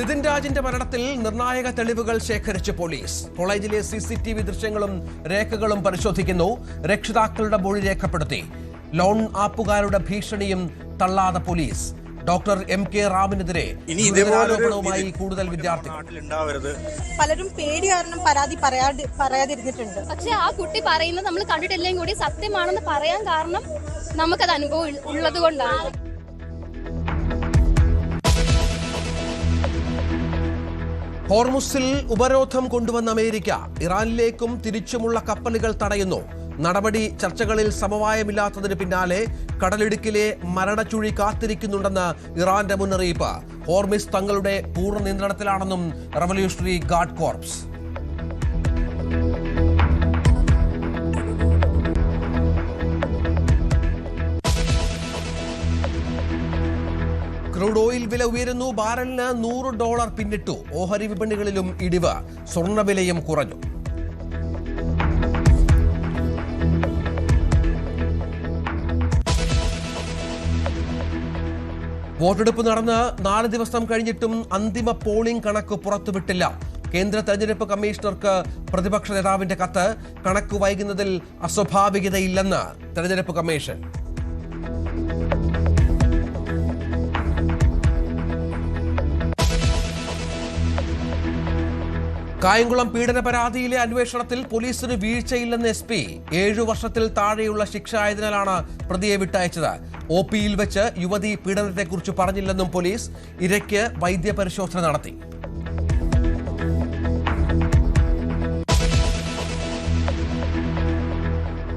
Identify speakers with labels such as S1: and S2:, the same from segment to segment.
S1: നിതിൻ രാജിന്റെ മരണത്തിൽ നിർണായക തെളിവുകൾ ശേഖരിച്ച് പോലീസ്. കോളേജിലെ CCTV ദൃശ്യങ്ങളും രേഖകളും പരിശോധിക്കുന്നു. രക്ഷിതാക്കളുടെ മൊഴി രേഖപ്പെടുത്തി. ലോൺ ആപ്പുകാരുടെ ഭീഷണിയും തള്ളാതെ പോലീസ്. ഡോക്ടർ MK റാമിനെതിരെ ആരോപണവുമായി കൂടുതൽ വിദ്യാർത്ഥികൾ.
S2: പലരും പേടി കാരണം പരാതി പറയാതിരുന്നിട്ടുണ്ട്.
S3: പക്ഷെ ആ കുട്ടി പറയുന്നത് നമ്മൾ കണ്ടിട്ടില്ലെങ്കിൽ കൂടി സത്യമാണെന്ന് പറയാൻ കാരണം നമുക്കത് അനുഭവം ഉള്ളത് കൊണ്ടാണ്.
S1: ഹോർമുസിൽ ഉപരോധം കൊണ്ടുവന്ന അമേരിക്ക ഇറാനിലേക്കും തിരിച്ചുമുള്ള കപ്പലുകൾ തടയുന്നു. നടപടി ചർച്ചകളിൽ സമവായമില്ലാത്തതിന് പിന്നാലെ കടലിടുക്കിലെ മരണച്ചുഴി കാത്തിരിക്കുന്നുണ്ടെന്ന് ഇറാന്റെ മുന്നറിയിപ്പ്. ഹോർമിസ് തങ്ങളുടെ പൂർണ്ണ നിയന്ത്രണത്തിലാണെന്നും revolutionary guard corps. Crude oil വില ഉയരുന്നു. ബാരലിന് $100 പിന്നിട്ടു. ഓഹരി വിപണികളിലും ഇടിവ്. സ്വർണ്ണവിലയും കുറഞ്ഞു. വോട്ടെടുപ്പ് നടന്ന് 4 ദിവസം കഴിഞ്ഞിട്ടും അന്തിമ പോളിംഗ് കണക്ക് പുറത്തുവിട്ടില്ല. കേന്ദ്ര തെരഞ്ഞെടുപ്പ് കമ്മീഷണർക്ക് പ്രതിപക്ഷ നേതാവിന്റെ കത്ത്. കണക്ക് വൈകുന്നതിൽ അസ്വാഭാവികതയില്ലെന്ന് തെരഞ്ഞെടുപ്പ് കമ്മീഷൻ. കായംകുളം പീഡന പരാതിയിലെ അന്വേഷണത്തിൽ പോലീസിന് വീഴ്ചയില്ലെന്ന് SP. 7 വർഷത്തിൽ താഴെയുള്ള ശിക്ഷ ആയതിനാലാണ് പ്രതിയെ വിട്ടയച്ചത്. OPയിൽ വെച്ച് യുവതി പീഡനത്തെക്കുറിച്ച് പറഞ്ഞില്ലെന്നും പോലീസ്. ഇരയ്ക്ക് വൈദ്യപരിശോധന നടത്തി.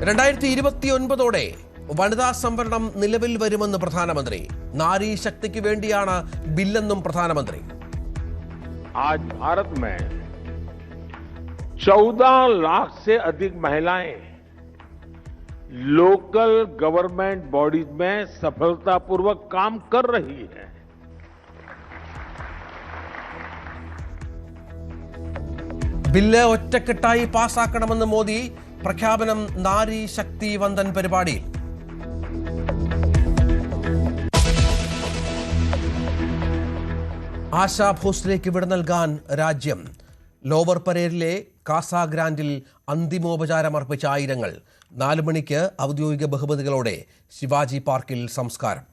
S1: (2029) വനിതാ സംവരണം നിലവിൽ വരുമെന്ന് പ്രധാനമന്ത്രി. നാരി ശക്തിക്ക് വേണ്ടിയാണ് ബില്ലെന്നും പ്രധാനമന്ത്രി.
S4: 14 लाख से अधिक महिलाएं लोकल गवर्नमेंट बॉडीज में सफलतापूर्वक काम कर रही हैं।
S1: ബില്ല് ഒറ്റക്കെട്ടായി പാസാക്കണമെന്ന് മോദി. പ്രഖ്യാപനം നാരി ശക്തി വന്ദൻ പരിപാടിയിൽ. ആശാ ഭോസ്ലേക്ക് വിട നൽകാൻ രാജ്യം. ലോവർ പരേഡിലെ കാസ ഗ്രാൻഡിൽ അന്തിമോപചാരമർപ്പിച്ച ആയിരങ്ങൾ. 4 മണിക്ക് ഔദ്യോഗിക ബഹുമതികളോടെ ശിവാജി പാർക്കിൽ സംസ്കാരം.